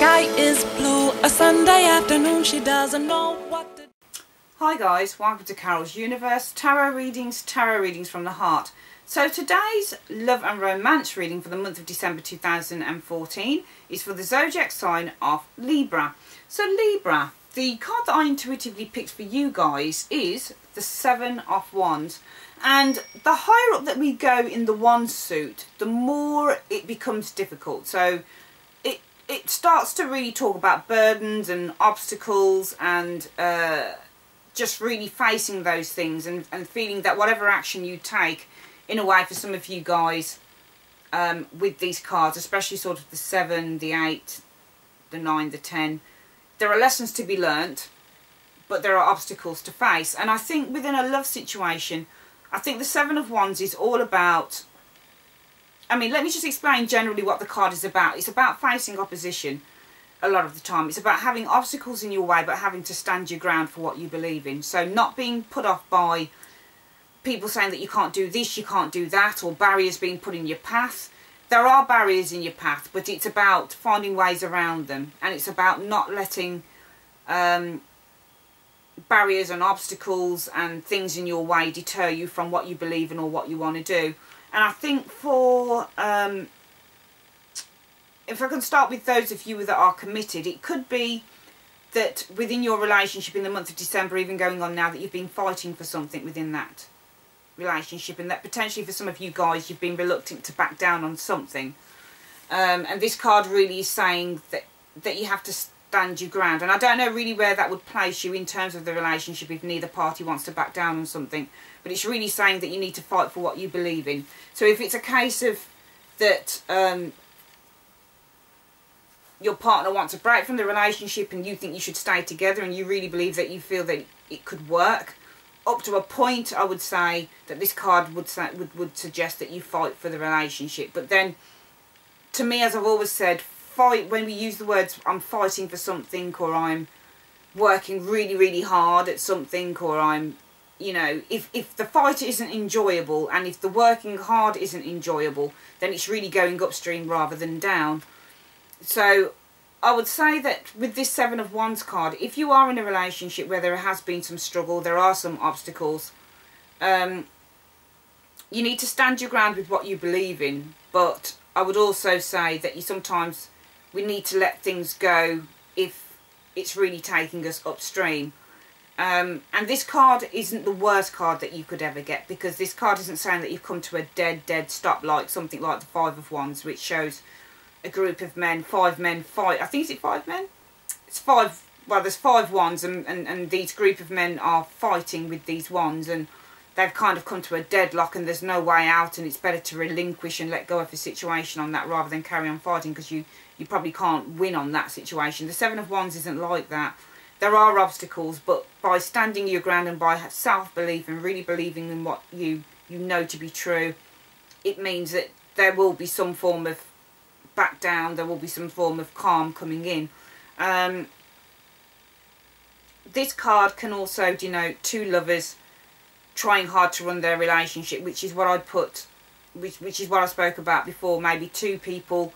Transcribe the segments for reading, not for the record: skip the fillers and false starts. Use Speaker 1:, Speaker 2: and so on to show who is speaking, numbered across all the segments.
Speaker 1: sky is blue, a Sunday afternoon, she doesn't know what to do.
Speaker 2: Hi guys, welcome to Carol's Universe, tarot readings from the heart. So today's love and romance reading for the month of December 2014 is for the zodiac sign of Libra. So Libra, the card that I intuitively picked for you guys is the Seven of Wands. And the higher up that we go in the wand suit, the more it becomes difficult. So it starts to really talk about burdens and obstacles and just really facing those things and feeling that whatever action you take, in a way for some of you guys with these cards, especially sort of the 7, the 8, the 9, the 10, there are lessons to be learnt, but there are obstacles to face. And I think within a love situation, I think the 7 of Wands is all about, I mean, let me just explain generally what the card is about. It's about facing opposition a lot of the time. It's about having obstacles in your way, but having to stand your ground for what you believe in. So not being put off by people saying that you can't do this, you can't do that, or barriers being put in your path. There are barriers in your path, but it's about finding ways around them. And it's about not letting barriers and obstacles and things in your way deter you from what you believe in or what you want to do. And I think for, if I can start with those of you that are committed, it could be that within your relationship in the month of December, even going on now, that you've been fighting for something within that relationship, and that potentially for some of you guys, you've been reluctant to back down on something. And this card really is saying that you have to stand your ground. And I don't know really where that would place you in terms of the relationship if neither party wants to back down on something. But it's really saying that you need to fight for what you believe in. So if it's a case of that your partner wants a break from the relationship and you think you should stay together and you really believe that you feel that it could work, up to a point, I would say that this card would suggest that you fight for the relationship. But then, to me, as I've always said, fight, when we use the words I'm fighting for something, or I'm working really, really hard at something, or I'm, you know, if the fight isn't enjoyable and if the working hard isn't enjoyable, then it's really going upstream rather than down. So I would say that with this 7 of Wands card, if you are in a relationship where there has been some struggle, there are some obstacles, you need to stand your ground with what you believe in. But I would also say that sometimes we need to let things go if it's really taking us upstream. And this card isn't the worst card that you could ever get, because this card isn't saying that you've come to a dead stop, like something like the 5 of Wands, which shows a group of men, 5 men fight. I think, is it 5 men? It's 5, well, there's 5 wands and these group of men are fighting with these wands, and they've kind of come to a deadlock and there's no way out, and it's better to relinquish and let go of the situation on that rather than carry on fighting, because you probably can't win on that situation. The 7 of Wands isn't like that. There are obstacles, but by standing your ground and by self-belief and really believing in what you know to be true, it means that there will be some form of back down, there will be some form of calm coming in. This card can also denote 2 lovers trying hard to run their relationship, which is what I put, which is what I spoke about before. Maybe 2 people,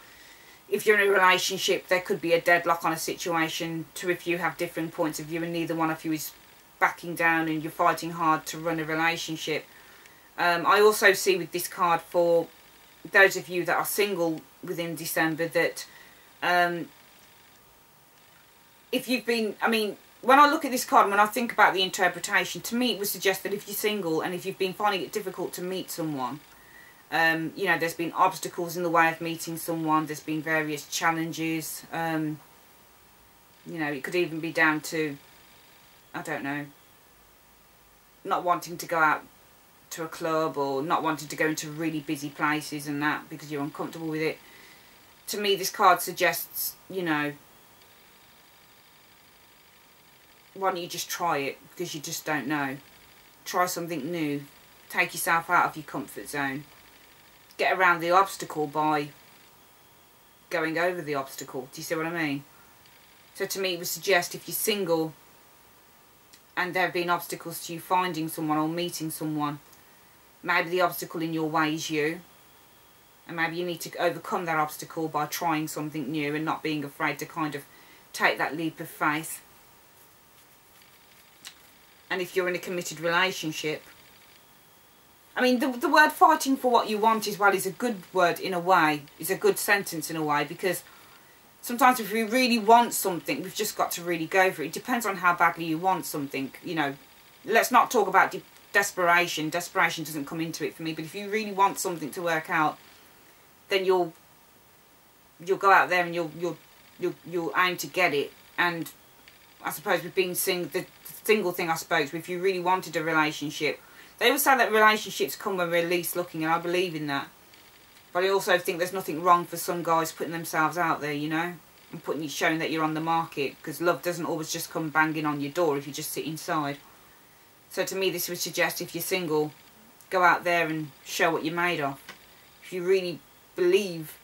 Speaker 2: if you're in a relationship, there could be a deadlock on a situation. 2 of you have different points of view and neither one of you is backing down and you're fighting hard to run a relationship. I also see with this card, for those of you that are single within December, that if you've been, I mean, when I look at this card and when I think about the interpretation, to me it would suggest that if you're single and if you've been finding it difficult to meet someone, you know, there's been obstacles in the way of meeting someone, there's been various challenges, you know, it could even be down to, I don't know, not wanting to go out to a club or not wanting to go into really busy places and that because you're uncomfortable with it. To me, this card suggests, you know, why don't you just try it, because you just don't know. Try something new. Take yourself out of your comfort zone. Get around the obstacle by going over the obstacle. Do you see what I mean? So to me, it would suggest if you're single and there have been obstacles to you finding someone or meeting someone, maybe the obstacle in your way is you. And maybe you need to overcome that obstacle by trying something new and not being afraid to kind of take that leap of faith. And if you're in a committed relationship, I mean, the word fighting for what you want as well is a good word in a way, is a good sentence in a way, because sometimes if we really want something, we've just got to really go for it. It depends on how badly you want something, you know. Let's not talk about desperation. Desperation doesn't come into it for me, but if you really want something to work out, then you'll go out there and you'll aim to get it. And I suppose with being the single thing, I suppose, if you really wanted a relationship, they always say that relationships come when we're least looking, and I believe in that. But I also think there's nothing wrong for some guys putting themselves out there, you know, and showing that you're on the market, because love doesn't always just come banging on your door if you just sit inside. So to me, this would suggest, if you're single, go out there and show what you're made of. If you really believe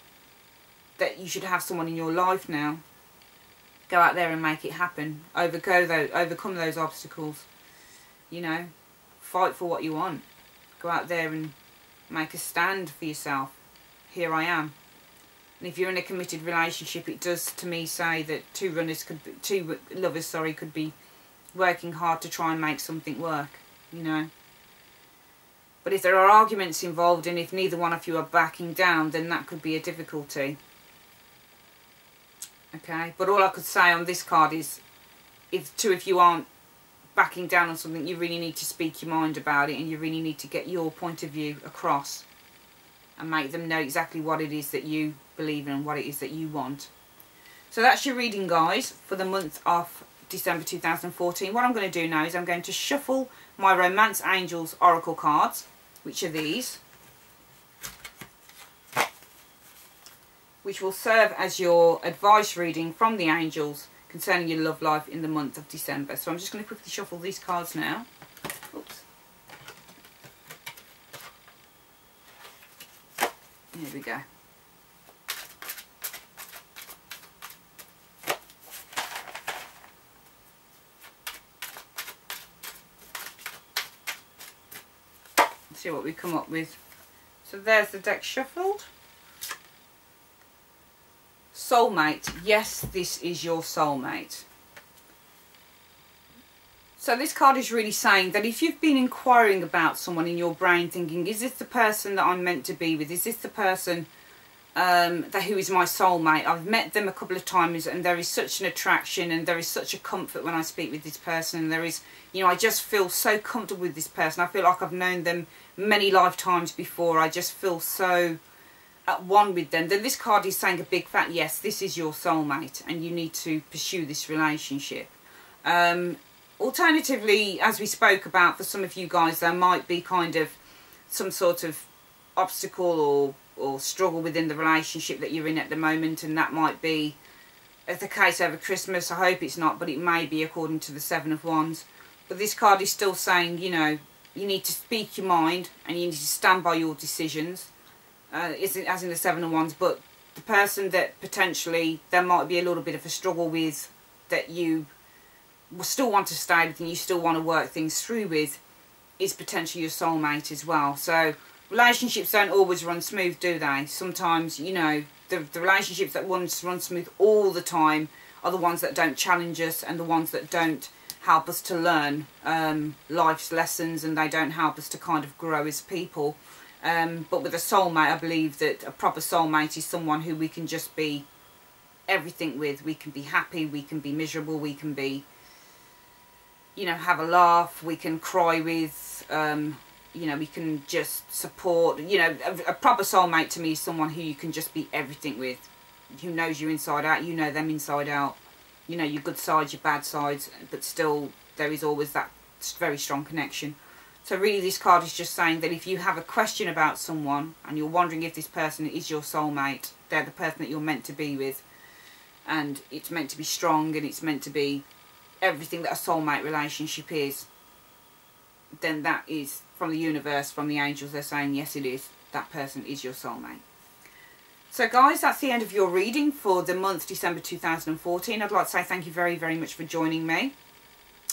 Speaker 2: that you should have someone in your life now, go out there and make it happen. Overcome those obstacles, you know. Fight for what you want. Go out there and make a stand for yourself. Here I am. And if you're in a committed relationship, it does to me say that two lovers could be working hard to try and make something work, you know. But if there are arguments involved, and if neither one of you are backing down, then that could be a difficulty. Okay, but all I could say on this card is, if you aren't backing down on something, you really need to speak your mind about it, and you really need to get your point of view across and make them know exactly what it is that you believe in and what it is that you want. So that's your reading, guys, for the month of December 2014. What I'm going to do now is I'm going to shuffle my Romance Angels Oracle cards, which are these, which will serve as your advice reading from the angels concerning your love life in the month of December. So I'm just going to quickly shuffle these cards now. Oops. Here we go. Let's see what we come up with. So there's the deck shuffled. Soulmate. Yes, this is your soulmate. So this card is really saying that if you've been inquiring about someone in your brain, thinking, is this the person that I'm meant to be with? Is this the person who is my soulmate? I've met them a couple of times, and there is such an attraction, and there is such a comfort when I speak with this person. And there is, you know, I just feel so comfortable with this person. I feel like I've known them many lifetimes before. I just feel so at one with them. Then this card is saying a big fat yes, this is your soulmate, and you need to pursue this relationship. Alternatively, as we spoke about, for some of you guys, there might be kind of some sort of obstacle or struggle within the relationship that you're in at the moment, and that might be the case over Christmas. I hope it's not, but it may be, according to the Seven of Wands. But this card is still saying, you know, you need to speak your mind, and you need to stand by your decisions. As in the Seven of Wands, but the person that potentially there might be a little bit of a struggle with, that you will still want to stay with and you still want to work things through with, is potentially your soulmate as well. So relationships don't always run smooth, do they? Sometimes, you know, the relationships that run smooth all the time are the ones that don't challenge us, and the ones that don't help us to learn life's lessons, and they don't help us to kind of grow as people. But with a soulmate, I believe that a proper soulmate is someone who we can just be everything with. We can be happy, we can be miserable, we can be, you know, have a laugh, we can cry with, you know, we can just support. You know, a proper soulmate to me is someone who you can just be everything with, who knows you inside out, you know them inside out, you know your good sides, your bad sides, but still there is always that very strong connection. So really this card is just saying that if you have a question about someone and you're wondering if this person is your soulmate, they're the person that you're meant to be with, and it's meant to be strong, and it's meant to be everything that a soulmate relationship is, then that is from the universe, from the angels. They're saying yes, it is. That person is your soulmate. So guys, that's the end of your reading for the month December 2014. I'd like to say thank you very, very much for joining me.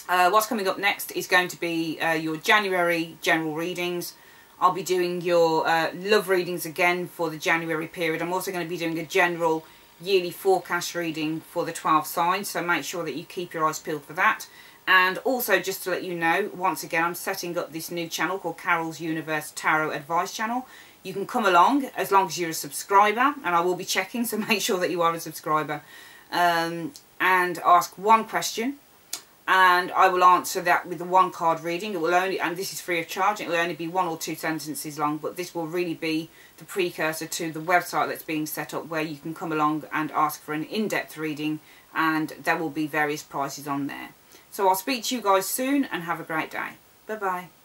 Speaker 2: What's coming up next is going to be your January general readings. I'll be doing your love readings again for the January period. I'm also going to be doing a general yearly forecast reading for the 12 signs, so make sure that you keep your eyes peeled for that. And also, just to let you know, once again, I'm setting up this new channel called Carol's Universe Tarot Advice Channel. You can come along as long as you're a subscriber, and I will be checking, so make sure that you are a subscriber, and ask one question, and I will answer that with the one card reading. It will only, and this is free of charge, it will only be 1 or 2 sentences long, but this will really be the precursor to the website that's being set up, where you can come along and ask for an in-depth reading, and there will be various prices on there. So I'll speak to you guys soon, and have a great day. Bye bye.